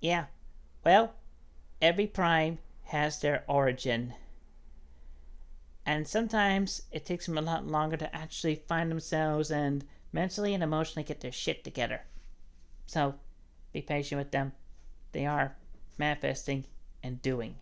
Yeah, well, every prime has their origin. And sometimes it takes them a lot longer to actually find themselves and mentally and emotionally get their shit together. So be patient with them. They are manifesting and doing.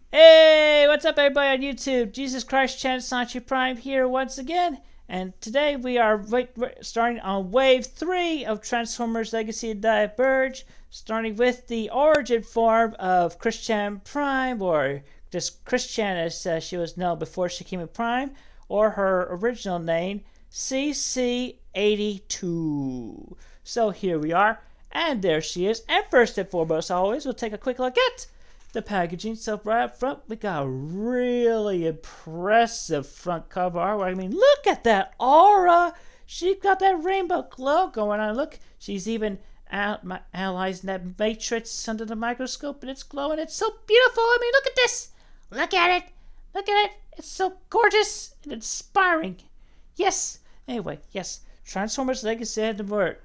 Hey, what's up, everybody on YouTube? Jesus Christ Chan Sonichu Prime here once again. And today we are starting on Wave 3 of Transformers Legacy of Diverge, starting with the origin form of Christian Prime, or just Christian as she was known before she became a Prime, or her original name, CC82. So here we are, and there she is. And first and foremost, always, we'll take a quick look at the packaging. So right up front, we got a really impressive front cover artwork. I mean, look at that aura. She's got that rainbow glow going on. Look, she's even analyzing that matrix under the microscope, and it's glowing. It's so beautiful. I mean, look at this. Look at it. Look at it. It's so gorgeous and inspiring. Yes. Anyway, yes. Transformers Legacy of Diverge.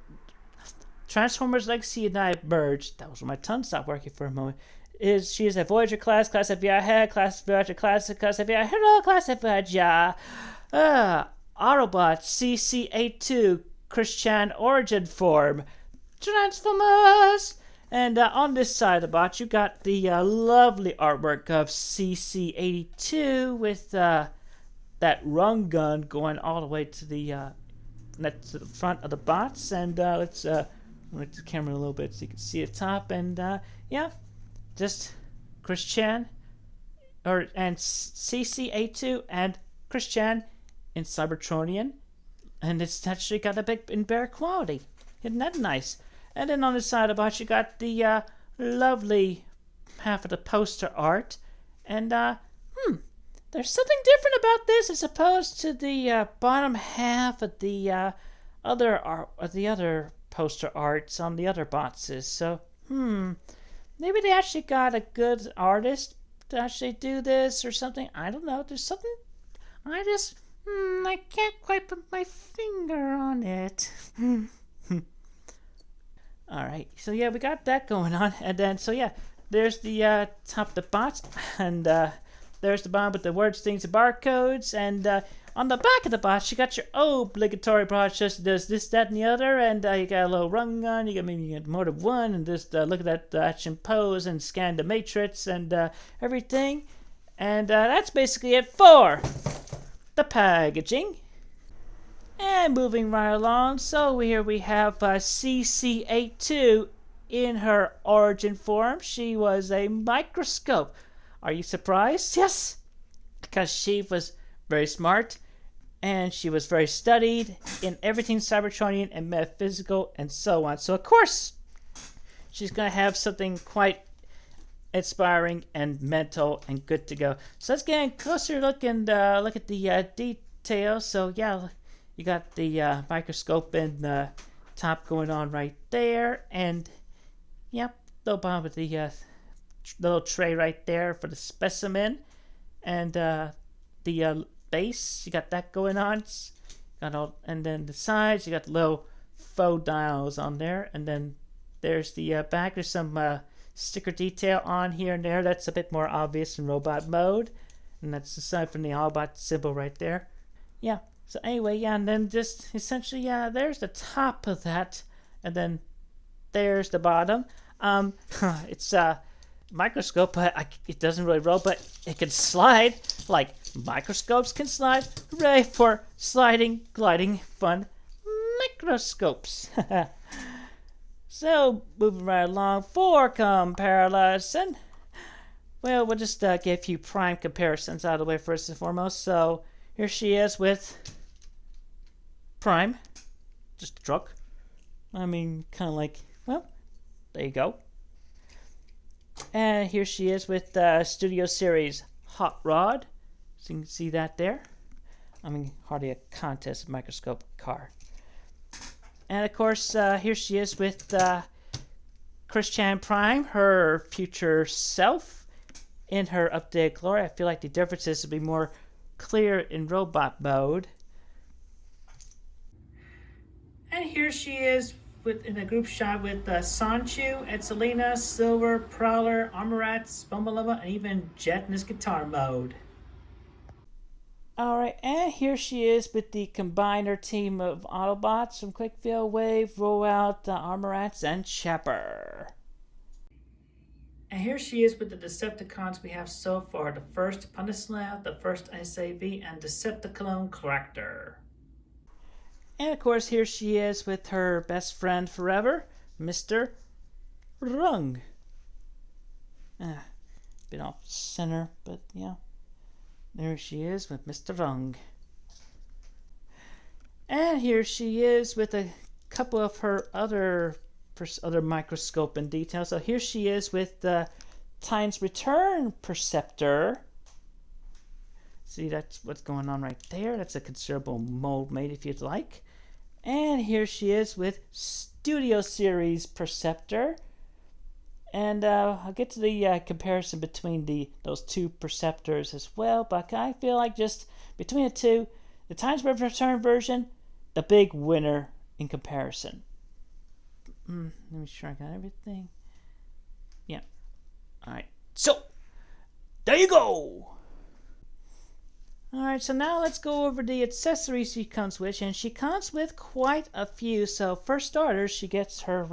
Transformers Legacy of Diverge. That was when my tongue stopped working for a moment. She is a Voyager class of Voyager, class of Voyager, class of Hero, class of Voyager. Autobot CC82 Christian origin form. Transformers! And on this side of the box, you got the lovely artwork of CC82 with that rung gun going all the way to the front of the box. And let's move the camera a little bit so you can see the top. And yeah. Just Christian and CC82 and Christian in Cybertronian, and it's actually got a big and bare quality. Isn't that nice? And then on the side of the box, you got the lovely half of the poster art, and there's something different about this as opposed to the bottom half of the other poster arts on the other boxes. So maybe they actually got a good artist to actually do this or something. I don't know. There's something. I can't quite put my finger on it. Alright, so yeah, we got that going on. And then, so yeah, there's the top of the box. And there's the bottom with the words, things, and barcodes. And on the back of the box, you got your obligatory box. Just does this, that, and the other. And you got a little rung gun. You got more than one. And just look at that action pose and scan the matrix and everything. And that's basically it for the packaging. And moving right along, so here we have CC82 in her origin form. She was a microscope. Are you surprised? Yes, because she was very smart, and she was very studied in everything Cybertronian and metaphysical and so on. So of course, she's going to have something quite inspiring and mental and good to go. So let's get a closer look and look at the details. So yeah, you got the microscope and the top going on right there, and yep, the bottom with the little tray right there for the specimen, and the base, you got that going on. Got all, and then the sides, you got the little faux dials on there, and then there's the back. There's some sticker detail on here and there. That's a bit more obvious in robot mode, and that's aside from the Autobot symbol right there. Yeah. So anyway, yeah, and then just essentially, yeah, there's the top of that, and then there's the bottom. It's microscope, but it doesn't really roll, but it can slide like microscopes can slide. Hooray for sliding, gliding, fun microscopes. So moving right along for comparison. Well, we'll just get a few prime comparisons out of the way first and foremost. So here she is with Prime, just a truck. I mean, kind of like, well, there you go. And here she is with Studio Series Hot Rod. So you can see that there. I mean, hardly a contest microscope car. And of course, here she is with Christian Prime, her future self, in her updated glory. I feel like the differences would be more clear in robot mode. And here she is in a group shot with Sonichu, Edselina, Silver, Prowler, Armorats, Bumbalumba, and even Jet in his guitar mode. Alright, and here she is with the combiner team of Autobots from Quickfield, Wave, Rollout, Armorats, and Chopper. And here she is with the Decepticons we have so far. The first Punislav, the first SAV, and Decepticon Collector. And of course here she is with her best friend forever, Mr. Rung. Bit off center, but yeah. There she is with Mr. Rung. And here she is with a couple of her other microscope and details. So here she is with the Time's Return Perceptor. See, that's what's going on right there. That's a considerable mold made if you'd like. And here she is with Studio Series Perceptor. And I'll get to the comparison between those two Perceptors as well. But I feel like just between the two, the Time's Return version, the big winner in comparison. Let me make sure I got everything. Yeah. Alright. So, there you go! Alright, so now let's go over the accessories she comes with. And she comes with quite a few. So, for starters, she gets her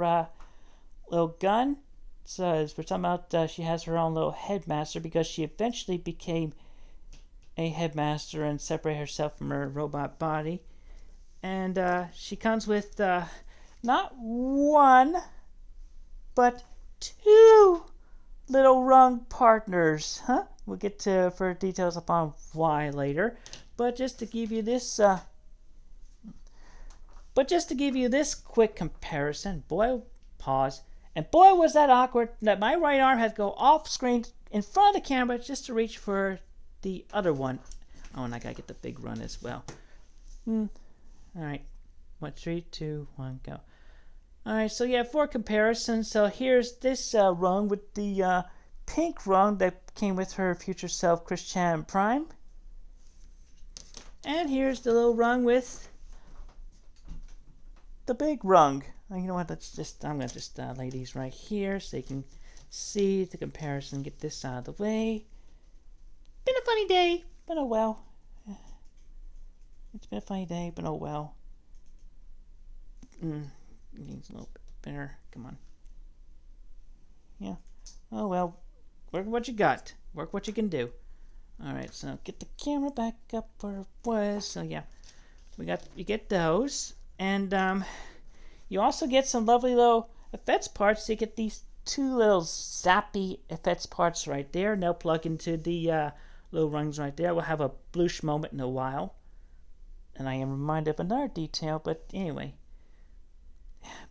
little gun. So, as we're talking about, she has her own little headmaster because she eventually became a headmaster and separated herself from her robot body. And she comes with not one, but two little rung partners. We'll get to further details upon why later. But just to give you this, quick comparison, boy, pause. And boy, was that awkward that my right arm had to go off screen in front of the camera just to reach for the other one. Oh, and I gotta get the big run as well. Alright. 1, 3, 2, 1, go. Alright, so yeah, for comparison, so here's this rung with the pink rung that came with her future self, Christian Prime. And here's the little rung with the big rung. You know what, I'm going to just lay these right here so you can see the comparison, get this out of the way. Been a funny day, but oh well. It's been a funny day, but oh well. Needs a little bit better, come on. Yeah, oh well, work what you got, work what you can do. Alright, so get the camera back up where it was, so yeah. You get those, and you also get some lovely little effects parts. So you get these two little zappy effects parts right there, and they'll plug into the little rungs right there. We'll have a bloosh moment in a while. And I am reminded of another detail, but anyway.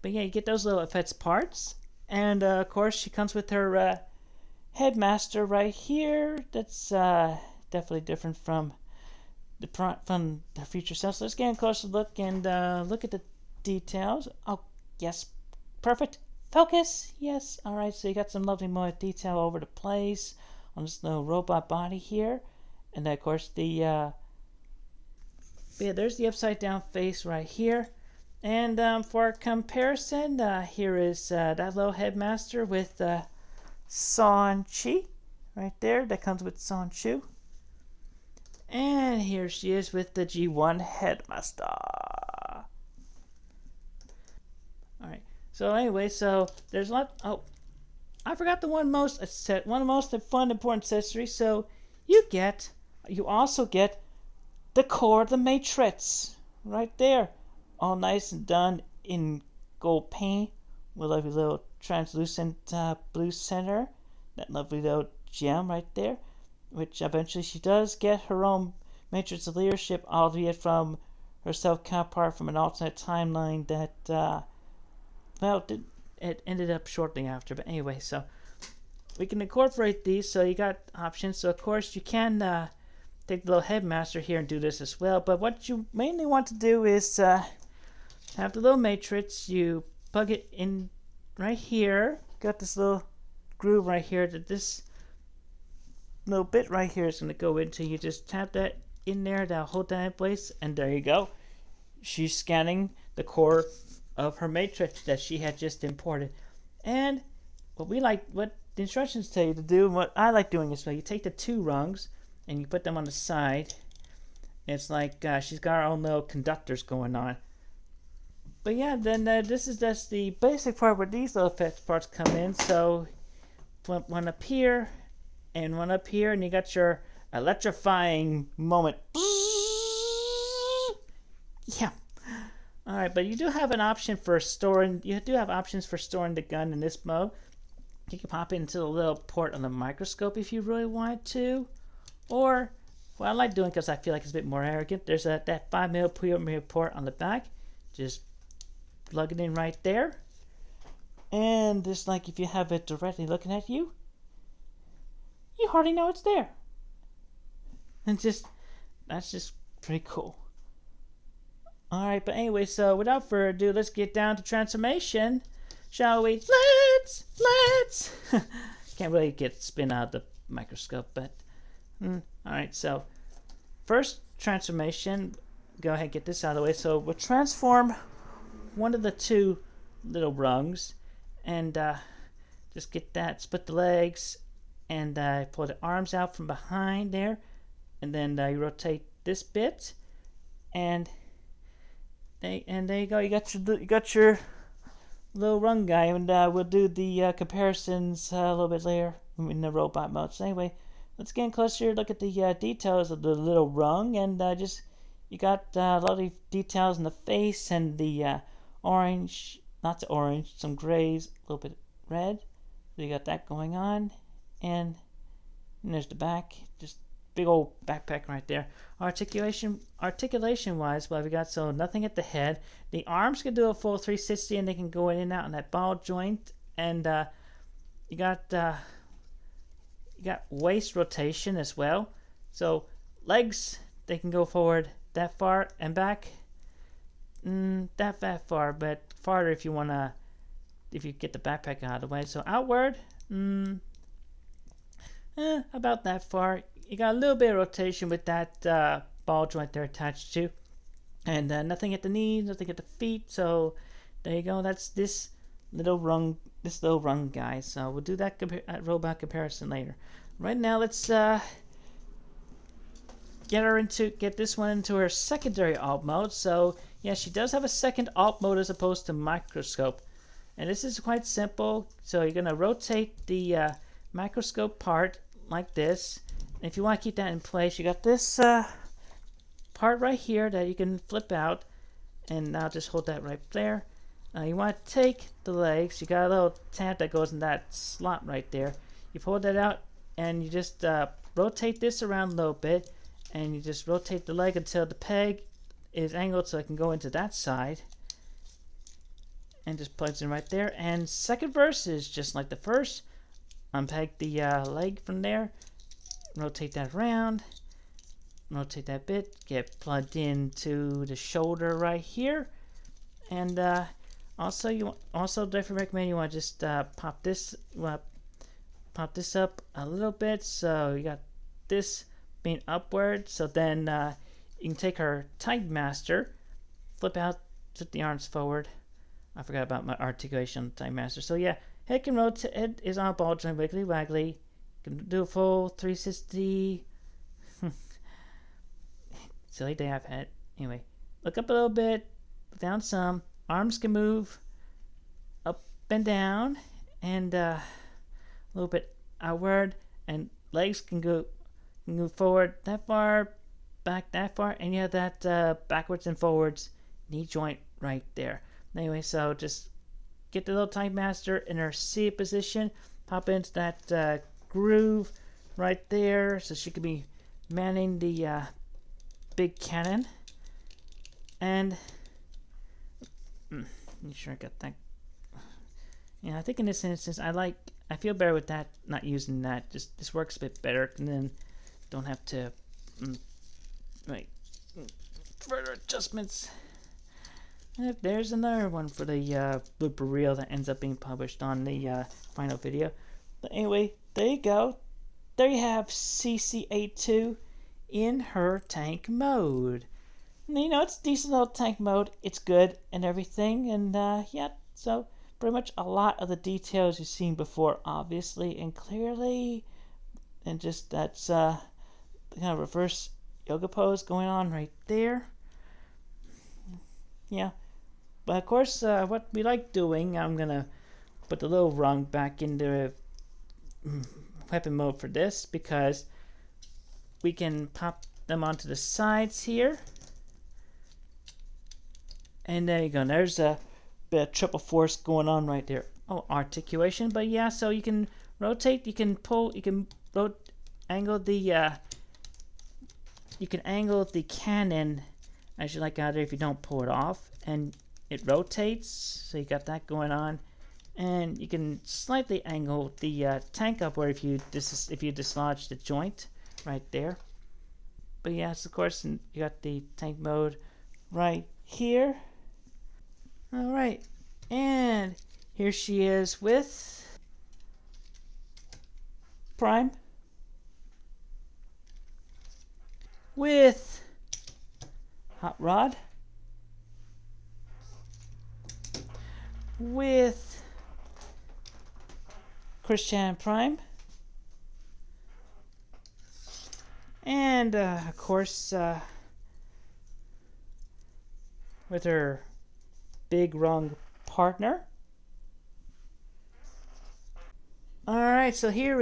But yeah, you get those little effects parts. And of course, she comes with her headmaster right here. That's definitely different from her future self. So let's get a closer look and look at the details. Oh, yes. Perfect. Focus. Yes. Alright, so you got some lovely more detail over the place on this little robot body here. And then, of course, yeah, there's the upside down face right here. And for comparison, here is that little headmaster with Sonichu right there. That comes with Sonichu. And here she is with the G1 headmaster. Alright, so anyway, so there's a lot. Oh, I forgot the one of the most fun, important accessories. So you also get the core of the matrix right there, all nice and done in gold paint with a lovely little translucent blue center. That lovely little gem right there, which eventually she does get her own matrix of leadership, albeit from her self-counterpart from an alternate timeline that it ended up shortly after. But anyway, so we can incorporate these. So you got options. So of course you can take the little headmaster here and do this as well. But what you mainly want to do is have the little matrix. You plug it in right here. Got this little groove right here that this little bit right here is going to go into. You just tap that in there that'll hold that in place, and there you go. She's scanning the core of her matrix that she had just imported. And what the instructions tell you to do, and what I like doing is, you take the two rungs and you put them on the side. It's like she's got her own little conductors going on. But yeah, then this is just the basic part where these little effects parts come in. So one up here and one up here, and you got your electrifying moment. Yeah. All right, but you do have an option for storing. You do have options for storing the gun in this mode. You can pop it into the little port on the microscope if you really want to, or what I like doing because I feel like it's a bit more arrogant. There's that 5mm port on the back. Just plug it in right there, and just like if you have it directly looking at you, you hardly know it's there. And that's just pretty cool. Alright, but anyway, so without further ado, let's get down to transformation, shall we? Let's! Can't really get spin out of the microscope, but... Alright, so first transformation, go ahead and get this out of the way. So we'll transform one of the two little rungs, and just get that, split the legs, and pull the arms out from behind there, and then you rotate this bit, and there you go. You got your little rung guy, and we'll do the comparisons a little bit later in the robot mode. So anyway, let's get closer. Look at the details of the little rung, and you got a lot of details in the face and the orange, lots of orange, some grays, a little bit red. So you got that going on, and there's the back, just big old backpack right there. Articulation wise, we got so nothing at the head. The arms can do a full 360 and they can go in and out on that ball joint, and you got waist rotation as well. So legs, they can go forward that far and back, that far, but farther if you get the backpack out of the way. So outward, about that far. You got a little bit of rotation with that ball joint there attached to, and nothing at the knees, nothing at the feet. So there you go. That's this little rung guy. So we'll do that robot comparison later. Right now, let's get this one into her secondary alt mode. So yeah, she does have a second alt mode as opposed to microscope, and this is quite simple. So you're gonna rotate the microscope part like this. And if you want to keep that in place, you got this part right here that you can flip out, and now just hold that right there. You want to take the legs. You got a little tab that goes in that slot right there. You pull that out, and you just rotate this around a little bit, and you just rotate the leg until the peg is angled so it can go into that side, and just plugs in right there. And second verse is just like the first. Unpeg the leg from there, rotate that around, rotate that bit, get plugged into the shoulder right here, and also definitely recommend you want to just pop this up a little bit, so you got this being upward. So then you can take our Time Master, flip the arms forward. I forgot about my articulation on the Time Master. So yeah, head can rotate. Head is on a ball joint, wiggly waggly. Can do a full 360. Silly day I've had. Anyway, look up a little bit, down some. Arms can move up and down, and a little bit outward, and legs can move forward that far, back that far, and you have that backwards and forwards knee joint right there. Anyway, so just get the little Time Master in her C position, pop into that groove right there, so she could be manning the big cannon. And you sure I got that? Yeah, I think in this instance I feel better with that, not using that. Just this works a bit better, and then don't have to make further adjustments. And there's another one for the blooper reel that ends up being published on the final video. But anyway, there you go. There you have CC82 in her tank mode. And, you know, it's decent little tank mode. It's good and everything. And yeah, so pretty much a lot of the details you've seen before, obviously and clearly. And just that's the kind of reverse yoga pose going on right there. Yeah. But of course, what we like doing, I'm going to put the little rung back into weapon mode for this because we can pop them onto the sides here. And there you go. There's a bit of triple force going on right there. Oh, articulation. But yeah, so you can rotate, you can pull, you can angle the cannon as you like out there if you don't pull it off, and it rotates. So you got that going on, and you can slightly angle the tank upward if you dislodge the joint right there. But yes, of course, you got the tank mode right here. All right, and here she is with Prime, with Hot Rod, with Christian Prime, and of course with her big rung partner. Alright, so here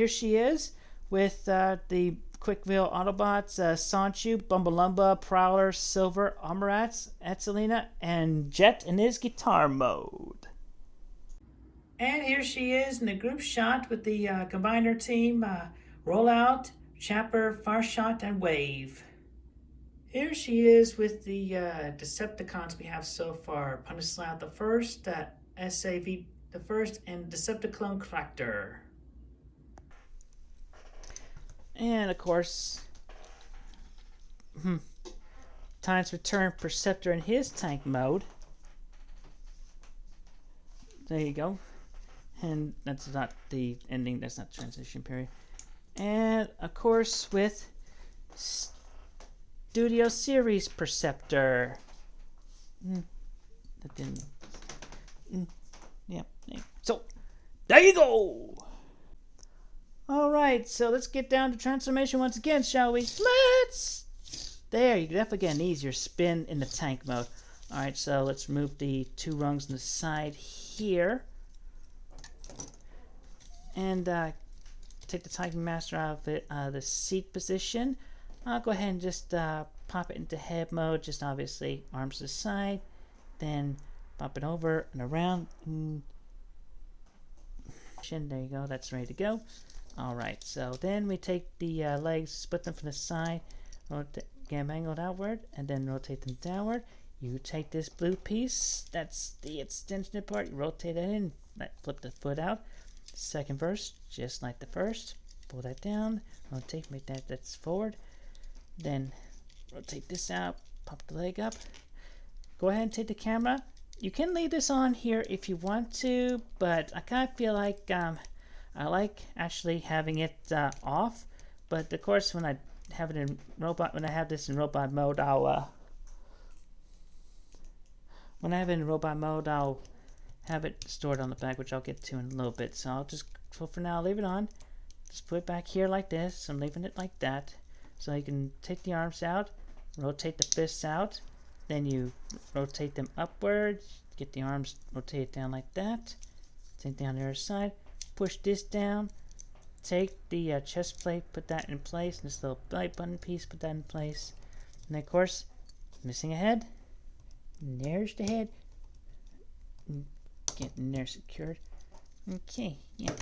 she is with the Quickville Autobots, Sonichu, Bumbalumba, Prowler, Silver, Armorats, Etzelina, and Jet in his guitar mode. And here she is in the group shot with the Combiner team, Rollout, Chapper, Farshot, and Wave. Here she is with the Decepticons we have so far. Punislout the first, SAV the first, and Decepticlone Cractor. And of course, Time's Return Perceptor in his tank mode. There you go. And that's not the ending, that's not transition period. And of course with Studio Series Perceptor. That didn't. Yep. So, there you go. All right. So let's get down to transformation once again, shall we? Let's. There. You definitely get an easier spin in the tank mode. All right. So let's remove the two rungs on the side here, and take the Titan Master out of the seat position. I'll go ahead and just pop it into head mode, just obviously arms to the side, then pop it over and around. There you go, that's ready to go. Alright, so then we take the legs, split them from the side, get them angled outward, and then rotate them downward. You take this blue piece, that's the extension part, you rotate it in, flip the foot out. Second verse, just like the first, pull that down, rotate, make that's forward. Then rotate this out, pop the leg up. Go ahead and take the camera. You can leave this on here if you want to, but I kind of feel like I like actually having it off. But of course, when I have it in robot, when I have this in robot mode, I'll have it stored on the back, which I'll get to in a little bit. So for now, I'll leave it on. Just put it back here like this. I'm leaving it like that. So you can take the arms out, rotate the fists out, then you rotate them upwards, get the arms rotated down like that. Take down the other side, push this down, take the chest plate, put that in place, and this little belly button piece, put that in place. And then of course, missing a head. And there's the head. Getting there secured. Okay, yeah.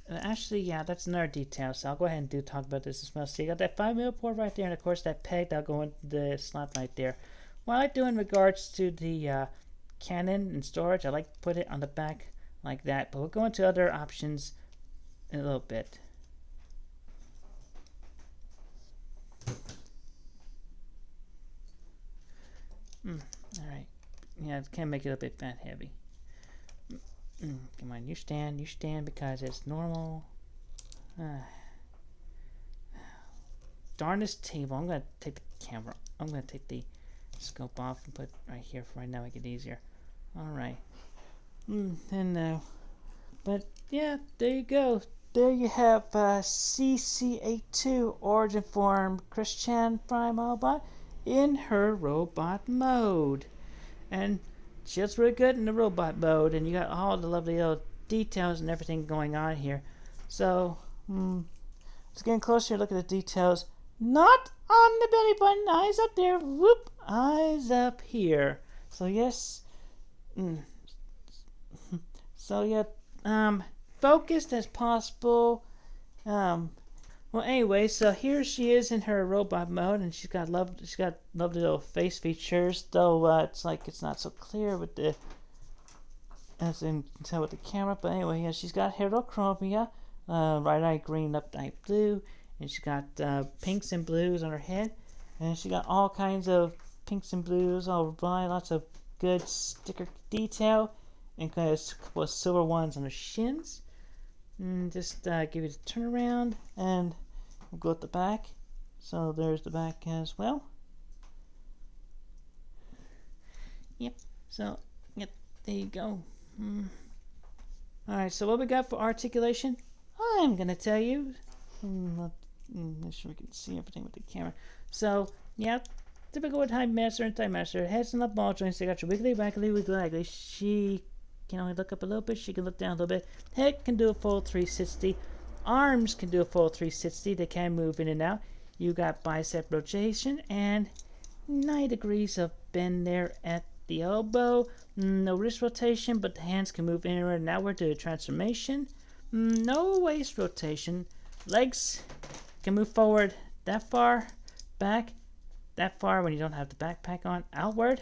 Actually, yeah, that's another detail, so I'll go ahead and talk about this as well. So you got that 5mm port right there, and of course that peg that'll go into the slot right there. What I like to do in regards to the cannon and storage, I like to put it on the back like that, but we'll go into other options in a little bit. Alright, yeah, it can make it a bit fat heavy. Come on, you stand because it's normal. darn this table. I'm gonna take the camera. I'm gonna take the scope off and put it right here for right now, make it easier. Alright. But yeah, there you go. There you have CC82 Origin Form Christian Prime Autobot in her robot mode. And she looks really good in the robot mode, and you got all the lovely little details and everything going on here. So, let's get closer, look at the details. Not on the belly button, eyes up there, whoop, eyes up here. So yes, so yeah, focused as possible. Well, anyway, so here she is in her robot mode, and she's got lovely little face features. Though it's like it's not so clear with the, as you can tell with the camera. But anyway, yeah, she's got heterochromia, right eye green, left eye blue, and she's got pinks and blues on her head, and she got all kinds of pinks and blues all around, lots of good sticker detail, and kind of a couple of silver ones on her shins. And just give it a turnaround, and we'll go at the back. So there's the back as well. Yep. So yep, there you go. Alright, so what we got for articulation, I'm gonna tell you. Make sure we can see everything with the camera. So yeah, typical with Time Master and Time Master. Heads and the ball joints, they got your wiggly waggly wiggly waggly. She can only look up a little bit, she can look down a little bit. Head can do a full 360. Arms can do a full 360. They can move in and out. You got bicep rotation and 90 degrees of bend there at the elbow. No wrist rotation, but the hands can move inward and outward to a transformation. No waist rotation. Legs can move forward that far, back that far when you don't have the backpack on, outward.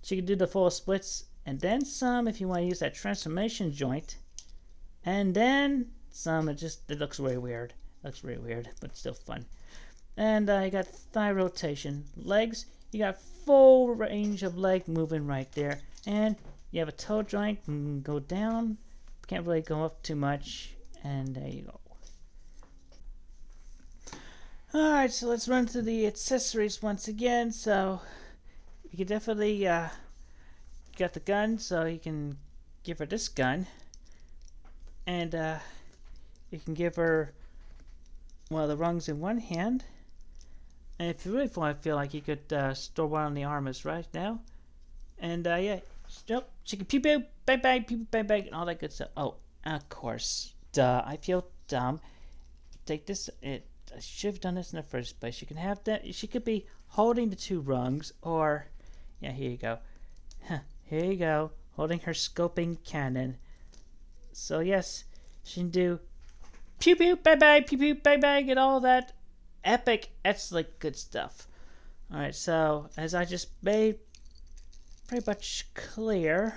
She can do the full splits and then some if you want to use that transformation joint, and then some. It looks really weird. But still fun. And you got thigh rotation. Legs, you got full range of leg moving right there, and you have a toe joint, can go down, can't really go up too much, and there you go. Alright, so let's run through the accessories once again. So you can definitely got the gun, so you can give her this gun, and you can give her one of the rungs in one hand, and if you really want to feel like you could store one on the arm as right now, and yeah, nope, she can pew pew bang bang pew pew bang bang and all that good stuff. Oh, of course, duh, I feel dumb. Take this. I should have done this in the first place. You can have that. She could be holding the two rungs, or yeah, here you go. Here you go, holding her scoping cannon. So yes, she can do pew pew bang bang pew pew bang bang and all that epic, excellent good stuff. Alright, so as I just made pretty much clear,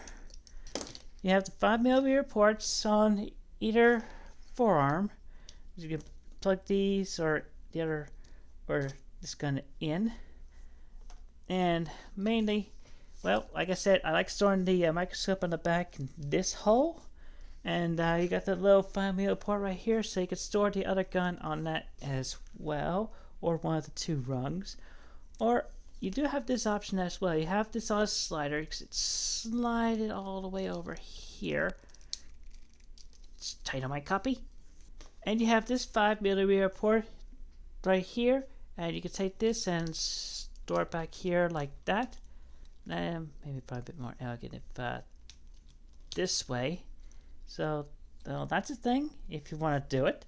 you have the 5mm ports on either forearm. You can plug these or the other or this gun in, and mainly, well, like I said, I like storing the microscope on the back in this hole, and you got the little 5mm port right here, so you can store the other gun on that as well, or one of the two rungs. Or you do have this option as well. You have this on a slider. You can slide it all the way over here. It's tight on my copy. And you have this 5mm port right here, and you can take this and store it back here like that. Maybe probably a bit more elegant if this way. So well, that's a thing if you want to do it.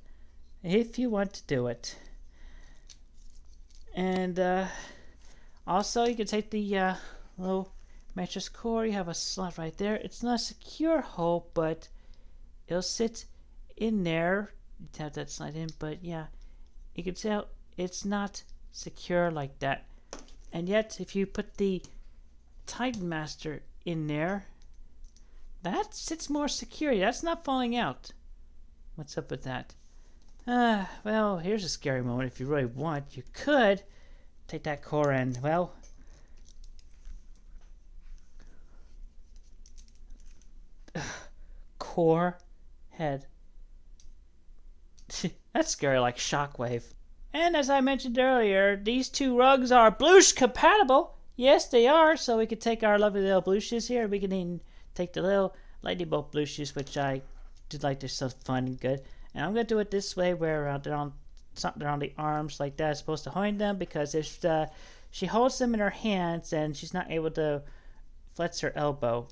And also you can take the little mattress core. You have a slot right there. It's not a secure hole, but it'll sit in there. You have that slide in, but yeah, you can tell it's not secure like that. And yet if you put the Titan Master in there, that sits more secure. That's not falling out. What's up with that? Well, here's a scary moment. If you really want, you could take that core and, well, core head. That's scary, like Shockwave. And as I mentioned earlier, these two rugs are Bloosh compatible. Yes, they are. So we could take our lovely little Blooshes here. We can even take the little lightning bolt Blooshes, which I did like. They're so fun and good. And I'm going to do it this way where they're on something on the arms like that. It's supposed to hold them because if she holds them in her hands and she's not able to flex her elbow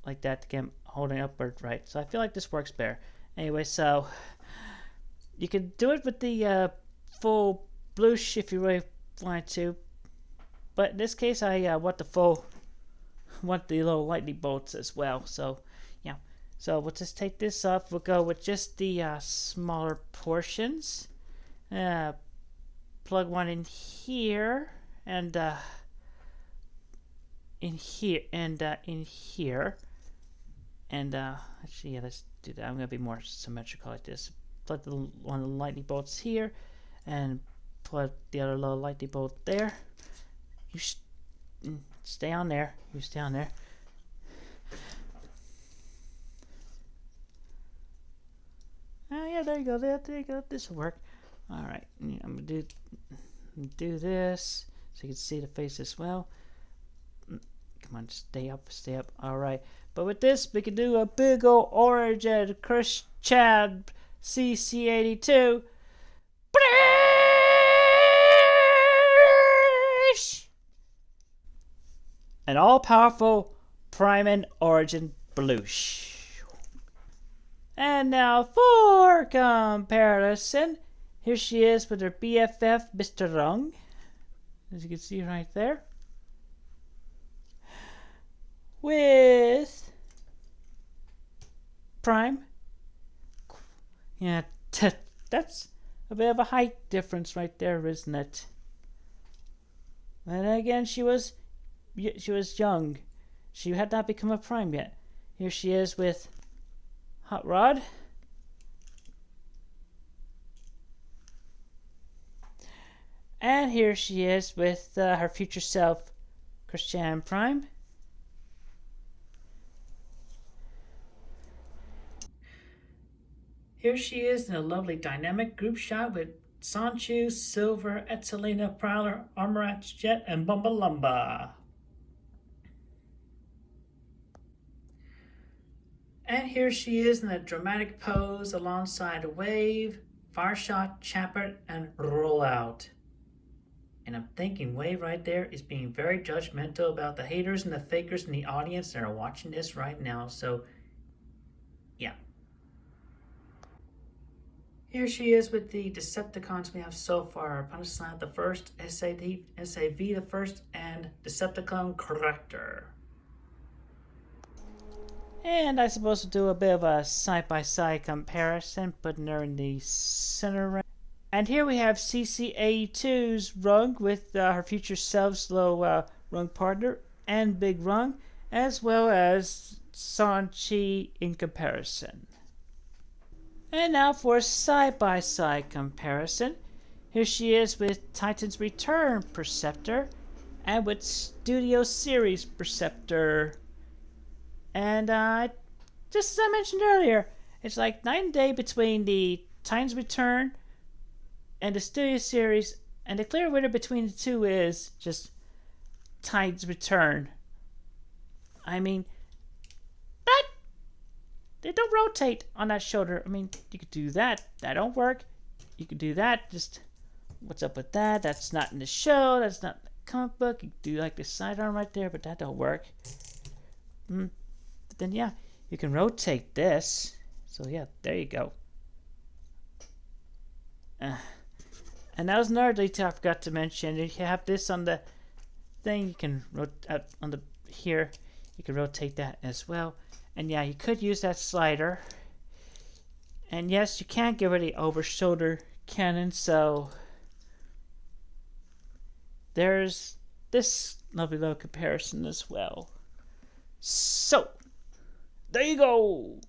like that to get them holding upward right. So I feel like this works better. Anyway, so you can do it with the full Bloosh if you really want to. But in this case, I want the little lightning bolts as well. So yeah. So we'll just take this off. We'll go with just the smaller portions. Plug one in here and in here and in here. And actually, yeah, let's do that. I'm gonna be more symmetrical like this. Plug one of the lightning bolts here, and plug the other little lightning bolt there. You stay on there. You stay on there. Oh yeah, there you go. There you go. This will work. All right, I'm gonna do this so you can see the face as well. Come on, stay up, stay up. All right, but with this we can do a big ol' origin Chris Chad CC82. An all-powerful Prime and Origin Bloosh. And now for comparison, here she is with her BFF, Mr. Rung, as you can see right there, with Prime. Yeah, that's a bit of a height difference right there, isn't it? And again, she was young. She had not become a Prime yet. Here she is with Hot Rod. And here she is with her future self, Christian Prime. Here she is in a lovely dynamic group shot with Sonichu, Silver, Etzelina, Prowler, Armorat, Jet, and Bumbalumba. And here she is in a dramatic pose alongside Wave, Fireshot, Chapper, and Rollout. And I'm thinking Wave right there is being very judgmental about the haters and the fakers in the audience that are watching this right now. So, yeah. Here she is with the Decepticons we have so far. Punishment the first, SAV the first, and Decepticon Corrector. And I suppose we'll do a bit of a side-by-side comparison, putting her in the center. And here we have CCA2's Rung with her future self's little Rung partner and Big Rung, as well as Sanchi in comparison. And now for a side-by-side comparison. Here she is with Titan's Return Perceptor and with Studio Series Perceptor. And just as I mentioned earlier, it's like night and day between the Titan's Return and the Studio Series, and the clear winner between the two is just Titan's Return. I mean, that they don't rotate on that shoulder. I mean, you could do that. That don't work. You could do that. Just what's up with that? That's not in the show. That's not in the comic book. You could do like the sidearm right there, but that don't work. But then yeah, you can rotate this. So yeah, there you go. And that was another detail I forgot to mention. If you have this on the thing, you can rotate on the here. You can rotate that as well. And yeah, you could use that slider. And yes, you can't get rid of the over-shoulder cannon. So there's this lovely little comparison as well. So there you go.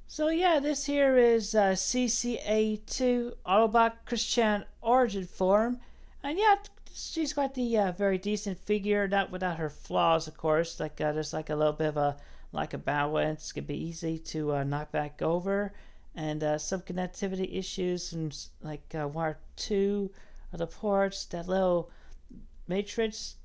So yeah, this here is CCA2 Autobot Christian Origin form, and yeah, she's got the very decent figure, not without her flaws, of course. Like there's like a little bit of a balance. It can be easy to knock back over, and some connectivity issues and like wire 2 of the ports. That little matrix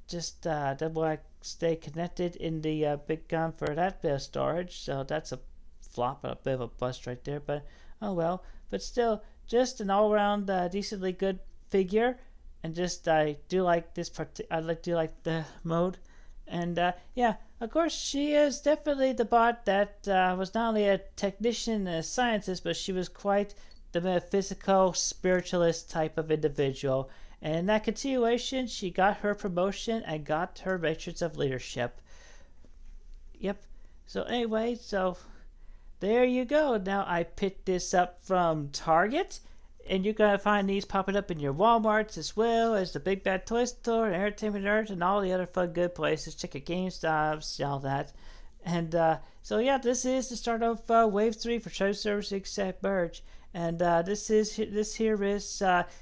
just doesn't want to stay connected in the big gun for that bit of storage, so that's a flop, a bit of a bust right there, but oh well. But still, just an all-around decently good figure, and just I do like this part. I do like the mode, and yeah, of course she is definitely the bot that was not only a technician and a scientist, but she was quite the metaphysical spiritualist type of individual. And in that continuation, she got her promotion and got her matrix of leadership. Yep. So anyway, so there you go. Now I picked this up from Target, and you're gonna find these popping up in your WalMarts as well as the Big Bad Toy Store, and Entertainment Earth, and all the other fun good places. Check your GameStops, all that. And so yeah, this is the start of Wave 3 for Treasure Service Except Merge. And this here is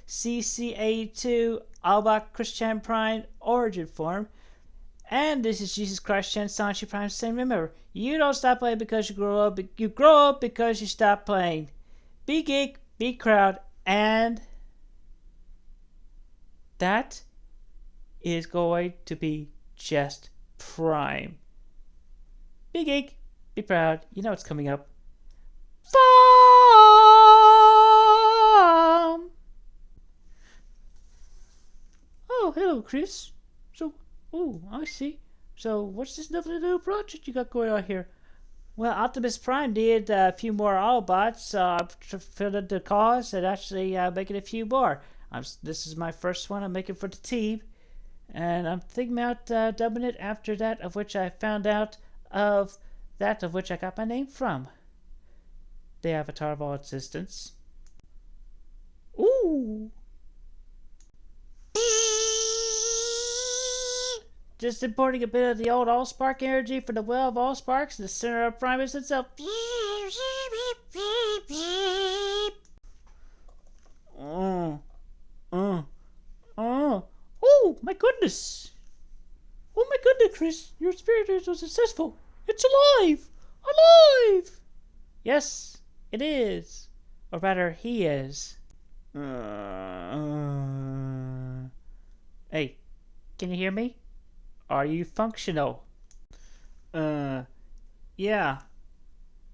CCA2 Autobot Christian Prime Origin Form. And this is Jesus Christ and Sonichu Prime saying, remember, you don't stop playing because you grow up. You grow up because you stop playing. Be geek, be crowd, and that is going to be just prime. Be geek, be proud. You know what's coming up. Oh, hello, Chris. So, oh, I see. So, what's this lovely little project you got going on here? Well, Optimus Prime did a few more Autobots to fill in the cause and actually making a few more. This is my first one I'm making for the team, and I'm thinking about dubbing it after that of which I found out of that of which I got my name from. The Avatar of all existence. Ooh! Just importing a bit of the old Allspark energy for the well of Allsparks in the center of Primus itself. Oh, my goodness. Oh my goodness, Chris. Your experiment was successful. It's alive. Alive. Yes, it is. Or rather, he is. Hey, can you hear me? Are you functional? Yeah,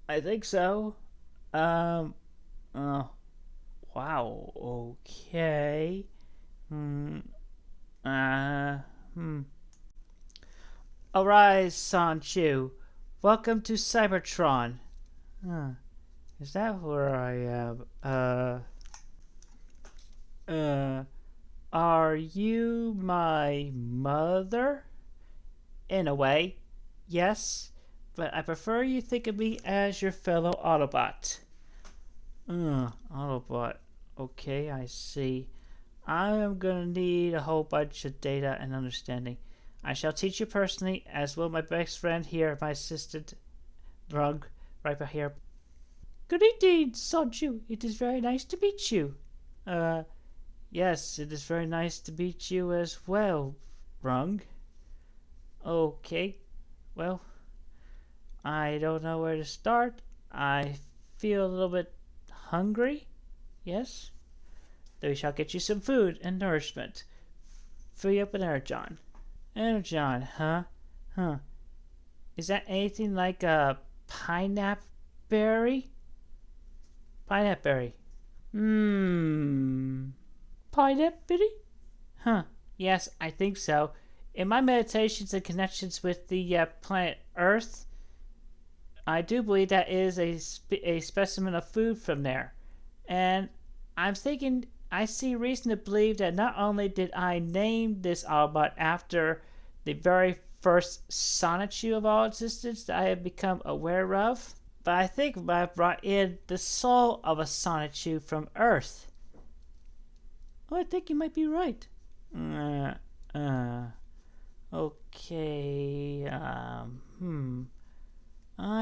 I think so. Oh, wow, okay. Arise, Sonichu. Welcome to Cybertron. Is that where I am? Are you my mother? In a way, yes, but I prefer you think of me as your fellow Autobot. Autobot. Okay, I see. I am gonna need a whole bunch of data and understanding. I shall teach you personally, as will my best friend here, my assistant, Rung, right back here. Good evening, Sonichu. It is very nice to meet you. Yes, it is very nice to meet you as well, Rung. Okay, well, I don't know where to start. I feel a little bit hungry. Yes? Then we shall get you some food and nourishment. Fill you up with energon. Energon, huh? Huh. Is that anything like a pineapple berry? Pineapple berry. Pineapple berry? Huh. Yes, I think so. In my meditations and connections with the planet Earth, I do believe that is a specimen of food from there. And I'm thinking I see reason to believe that not only did I name this Autobot after the very first Sonichu of all existence that I have become aware of, but I think I brought in the soul of a Sonichu from Earth. Oh, I think you might be right. Okay, I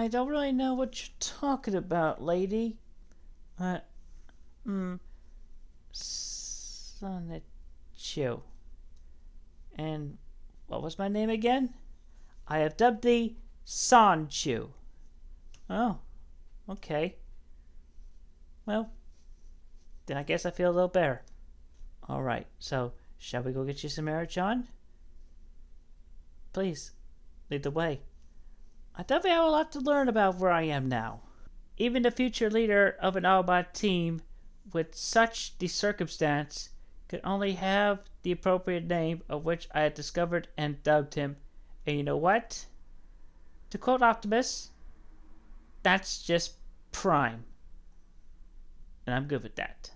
don't really know what you're talking about, lady. Sonichu. And what was my name again? I have dubbed thee Sonichu. Oh, okay. Well, then I guess I feel a little better. Alright, so shall we go get you some air, John? Please, lead the way. I definitely have a lot to learn about where I am now. Even the future leader of an Autobot team with such the circumstance could only have the appropriate name of which I had discovered and dubbed him. And you know what? To quote Optimus, that's just prime. And I'm good with that.